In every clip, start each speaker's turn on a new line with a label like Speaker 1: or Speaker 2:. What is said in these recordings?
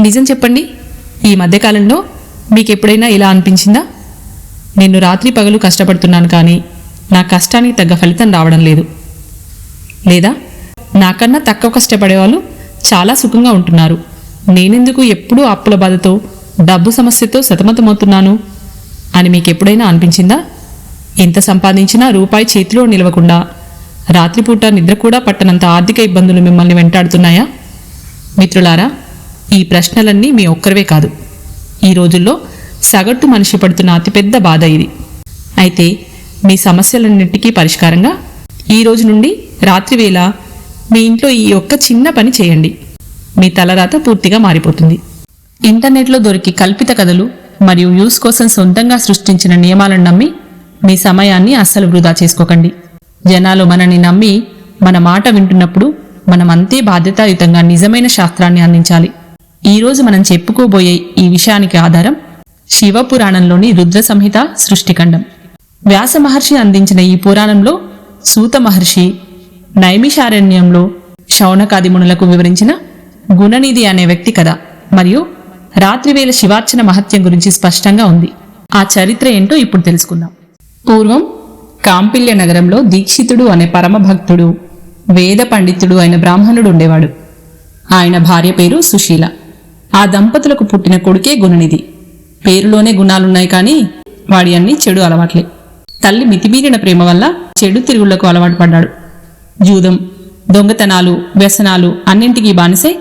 Speaker 1: నిజం చెప్పండి, ఈ మధ్యకాలంలో మీకెప్పుడైనా ఇలా అనిపించిందా? నేను రాత్రి పగలు కష్టపడుతున్నాను కానీ నా కష్టానికి తగ్గ ఫలితం రావడం లేదు. లేదా నాకన్నా తక్కువ కష్టపడేవాళ్ళు చాలా సుఖంగా ఉంటున్నారు, నేనెందుకు ఎప్పుడూ అప్పుల బాధతో డబ్బు సమస్యతో సతమతమవుతున్నాను అని మీకెప్పుడైనా అనిపించిందా? ఎంత సంపాదించినా రూపాయి చేతిలో నిలవకుండా రాత్రిపూట నిద్ర కూడా పట్టనంత ఆర్థిక ఇబ్బందులు మిమ్మల్ని వెంటాడుతున్నాయా? మిత్రులారా, ఈ ప్రశ్నలన్నీ మీ ఒక్కరివే కాదు, ఈ రోజుల్లో సగటు మనిషి పడుతున్న అతిపెద్ద బాధ ఇది. అయితే మీ సమస్యలన్నింటికీ పరిష్కారంగా ఈ రోజు నుండి రాత్రివేళ మీ ఇంట్లో ఈ ఒక్క చిన్న పని చేయండి. మీ తలరాత పూర్తిగా మారిపోతుంది. ఇంటర్నెట్లో దొరికి కల్పిత కథలు మరియు యూస్ కోసం సొంతంగా సృష్టించిన నియమాలను నమ్మి మీ సమయాన్ని అస్సలు వృధా చేసుకోకండి. జనాలు మనని నమ్మి మన మాట వింటున్నప్పుడు మనం అంతే బాధ్యతాయుతంగా నిజమైన శాస్త్రాన్ని అందించాలి. ఈరోజు మనం చెప్పుకోబోయే ఈ విషయానికి ఆధారం శివపురాణంలోని రుద్ర సంహిత సృష్టిఖండం. వ్యాస మహర్షి అందించిన ఈ పురాణంలో సూత మహర్షి నైమిషారణ్యంలో శౌనకాది మునులకు వివరించిన గుణనిధి అనే వ్యక్తి కథ మరియు రాత్రివేళ శివార్చన మహత్యం గురించి స్పష్టంగా ఉంది. ఆ చరిత్ర ఏంటో ఇప్పుడు తెలుసుకుందాం. పూర్వం కాంపిల్య నగరంలో దీక్షితుడు అనే పరమభక్తుడు వేద పండితుడు అయిన బ్రాహ్మణుడు ఉండేవాడు. ఆయన భార్య పేరు సుశీల. ఆ దంపతులకు పుట్టిన కొడుకే గుణనిధి. పేరులోనే గుణాలున్నాయి కానీ వాడి అన్ని చెడు అలవాట్లే. తల్లి మితిమీరిన ప్రేమ వల్ల చెడు తిరుగుళ్లకు అలవాటు పడ్డాడు. జూదం, దొంగతనాలు, వ్యసనాలు అన్నింటికీ బానిసై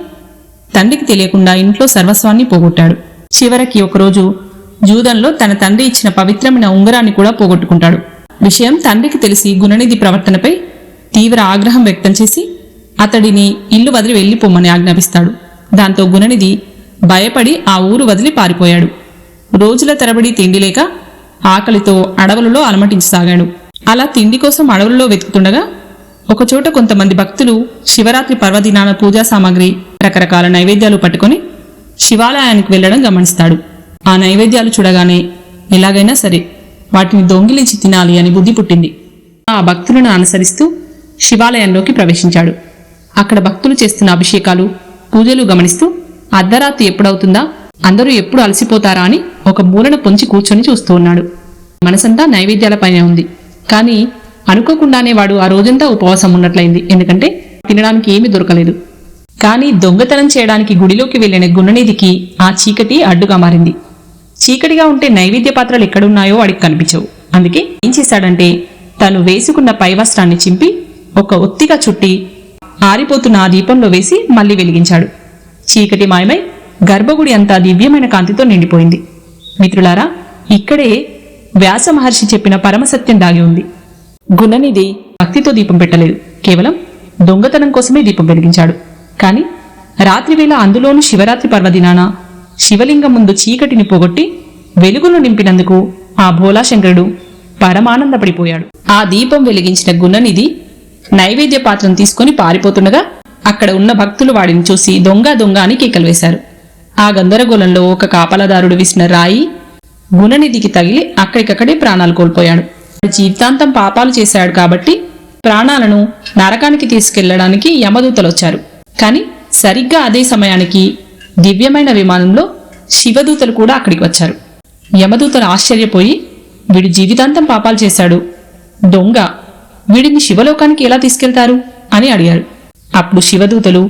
Speaker 1: తండ్రికి తెలియకుండా ఇంట్లో సర్వస్వాన్ని పోగొట్టాడు. చివరికి ఒకరోజు జూదంలో తన తండ్రి ఇచ్చిన పవిత్రమైన ఉంగరాన్ని కూడా పోగొట్టుకుంటాడు. విషయం తండ్రికి తెలిసి గుణనిధి ప్రవర్తనపై తీవ్ర ఆగ్రహం వ్యక్తం చేసి అతడిని ఇల్లు వదిలి వెళ్లిపోమ్మని ఆజ్ఞాపిస్తాడు. దాంతో గుణనిధి భయపడి ఆ ఊరు వదిలి పారిపోయాడు. రోజుల తరబడి తిండి లేక ఆకలితో అడవులలో అలమటించసాగాడు. అలా తిండి కోసం అడవులలో వెతుకుతుండగా ఒకచోట కొంతమంది భక్తులు శివరాత్రి పర్వదినాన పూజా సామాగ్రి, రకరకాల నైవేద్యాలు పట్టుకుని శివాలయానికి వెళ్లడం గమనిస్తాడు. ఆ నైవేద్యాలు చూడగానే ఎలాగైనా సరే వాటిని దొంగిలించి తినాలి అని బుద్ధి పుట్టింది. ఆ భక్తులను అనుసరిస్తూ శివాలయంలోకి ప్రవేశించాడు. అక్కడ భక్తులు చేస్తున్న అభిషేకాలు, పూజలు గమనిస్తూ అర్ధరాత్రి ఎప్పుడవుతుందా, అందరూ ఎప్పుడు అలసిపోతారా అని ఒక మూలన పొంచి కూర్చొని చూస్తూ ఉన్నాడు. మనసంతా నైవేద్యాలపైనే ఉంది. కానీ అనుకోకుండానే వాడు ఆ రోజంతా ఉపవాసం ఉన్నట్లయింది. ఎందుకంటే తినడానికి ఏమీ దొరకలేదు. కానీ దొంగతనం చేయడానికి గుడిలోకి వెళ్లిన గుణనిధికి ఆ చీకటి అడ్డుగా మారింది. చీకటిగా ఉంటే నైవేద్య పాత్రలు ఎక్కడున్నాయో వాడికి కనిపించవు. అందుకే ఏం చేశాడంటే తను వేసుకున్న పై వస్త్రాన్ని చింపి ఒక ఒత్తిగా చుట్టి ఆరిపోతున్న ఆ దీపంలో వేసి మళ్లీ వెలిగించాడు. చీకటి మాయమై గర్భగుడి అంతా దివ్యమైన కాంతితో నిండిపోయింది. మిత్రులారా, ఇక్కడే వ్యాస మహర్షి చెప్పిన పరమసత్యం దాగి ఉంది. గుణనిధి భక్తితో దీపం పెట్టలేదు, కేవలం దొంగతనం కోసమే దీపం వెలిగించాడు. కాని రాత్రివేళ, అందులోనూ శివరాత్రి పర్వదినాన శివలింగం ముందు చీకటిని పోగొట్టి వెలుగును నింపినందుకు ఆ భోలాశంకరుడు పరమానందపడిపోయాడు. ఆ దీపం వెలిగించిన గుణనిధి నైవేద్య పాత్రను తీసుకుని పారిపోతుండగా అక్కడ ఉన్న భక్తులు వాడిని చూసి దొంగ దొంగ అని కేకలు వేశారు. ఆ గందరగోళంలో ఒక కాపలాదారుడు విసిన రాయి గుణనిధికి తగిలి అక్కడికక్కడే ప్రాణాలు కోల్పోయాడు. జీవితాంతం పాపాలు చేశాడు కాబట్టి ప్రాణాలను నరకానికి తీసుకెళ్లడానికి యమదూతలొచ్చారు. కాని సరిగ్గా అదే సమయానికి దివ్యమైన విమానంలో శివదూతలు కూడా అక్కడికి వచ్చారు. యమదూతలు ఆశ్చర్యపోయి, వీడు జీవితాంతం పాపాలు చేశాడు, దొంగ, వీడిని శివలోకానికి ఎలా తీసుకెళ్తారు అని అడిగారు. అప్పుడు శివదూతలు,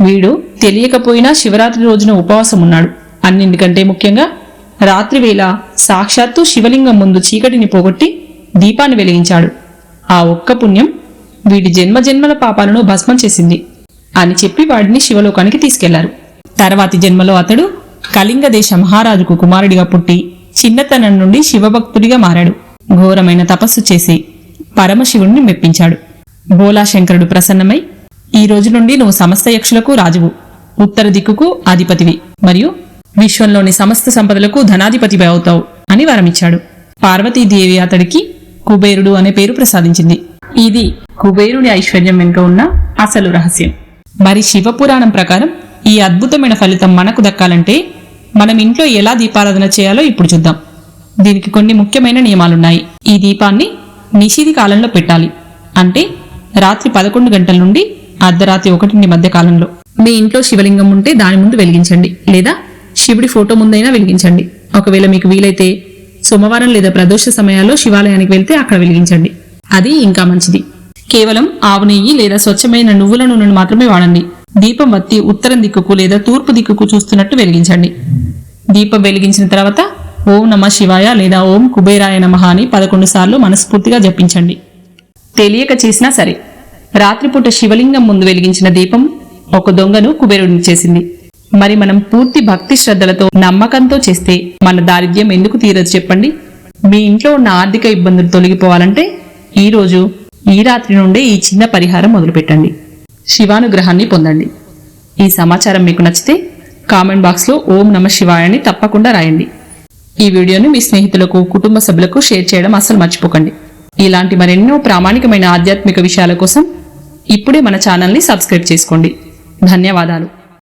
Speaker 1: వీడు తెలియకపోయినా శివరాత్రి రోజున ఉపవాసం ఉన్నాడు, అన్నింటికంటే ముఖ్యంగా రాత్రివేళ సాక్షాత్తు శివలింగం ముందు చీకటిని పోగొట్టి దీపాన్ని వెలిగించాడు, ఆ ఒక్క పుణ్యం వీడి జన్మజన్మల పాపాలను భస్మం చేసింది అని చెప్పి వాడిని శివలోకానికి తీసుకెళ్లారు. తర్వాతి జన్మలో అతడు కళింగ దేశ మహారాజుకు కుమారుడిగా పుట్టి చిన్నతనం నుండి శివభక్తుడిగా మారాడు. ఘోరమైన తపస్సు చేసి పరమశివుణ్ణి మెప్పించాడు. భోలాశంకరుడు ప్రసన్నమై, ఈ రోజు నుండి నువ్వు సమస్త యక్షులకు రాజువు, ఉత్తర దిక్కుకు అధిపతివి మరియు విశ్వంలోని సమస్త సంపదలకు ధనాధిపతివి అవుతావు అని వరమిచ్చాడు. పార్వతీదేవి అతడికి కుబేరుడు అనే పేరు ప్రసాదించింది. ఇది కుబేరుని ఐశ్వర్యం వెనుక ఉన్న అసలు రహస్యం. మరి శివపురాణం ప్రకారం ఈ అద్భుతమైన ఫలితం మనకు దక్కాలంటే మనం ఇంట్లో ఎలా దీపారాధన చేయాలో ఇప్పుడు చూద్దాం. దీనికి కొన్ని ముఖ్యమైన నియమాలున్నాయి. ఈ దీపాన్ని నిషిది కాలంలో పెట్టాలి, అంటే రాత్రి 11 గంటల నుండి అర్ధరాత్రి 1 మధ్య కాలంలో. మీ ఇంట్లో శివలింగం ఉంటే దాని ముందు వెలిగించండి, లేదా శివుడి ఫోటో ముందైనా వెలిగించండి. ఒకవేళ మీకు వీలైతే సోమవారం లేదా ప్రదోష సమయాల్లో శివాలయానికి వెళ్తే అక్కడ వెలిగించండి, అది ఇంకా మంచిది. కేవలం ఆవు నెయ్యి లేదా స్వచ్ఛమైన నువ్వుల నూనెను మాత్రమే వాడండి. దీపం వత్తి ఉత్తరం దిక్కుకు లేదా తూర్పు దిక్కుకు చూస్తున్నట్టు వెలిగించండి. దీపం వెలిగించిన తర్వాత ఓం నమ శివాయ లేదా ఓం కుబేరాయ నమః అని 11 సార్లు మనస్ఫూర్తిగా జపించండి. తెలియక చేసినా సరే, రాత్రిపూట శివలింగం ముందు వెలిగించిన దీపం ఒక దొంగను కుబేరుడిని చేసింది. మరి మనం పూర్తి భక్తి శ్రద్ధలతో నమ్మకంతో చేస్తే మన దారిద్ర్యం ఎందుకు తీరదు చెప్పండి? మీ ఇంట్లో ఉన్న ఆర్థిక ఇబ్బందులు తొలగిపోవాలంటే ఈ రాత్రి నుండే ఈ చిన్న పరిహారం మొదలుపెట్టండి. శివానుగ్రహాన్ని పొందండి. ఈ సమాచారం మీకు నచ్చితే కామెంట్ బాక్స్లో ఓం నమ శివాయ అని తప్పకుండా రాయండి. ఈ వీడియోను మీ స్నేహితులకు, కుటుంబ సభ్యులకు షేర్ చేయడం అస్సలు మర్చిపోకండి. ఇలాంటి మరెన్నో ప్రామాణికమైన ఆధ్యాత్మిక విషయాల కోసం ఇప్పుడే మన ఛానల్ని సబ్స్క్రైబ్ చేసుకోండి. ధన్యవాదాలు.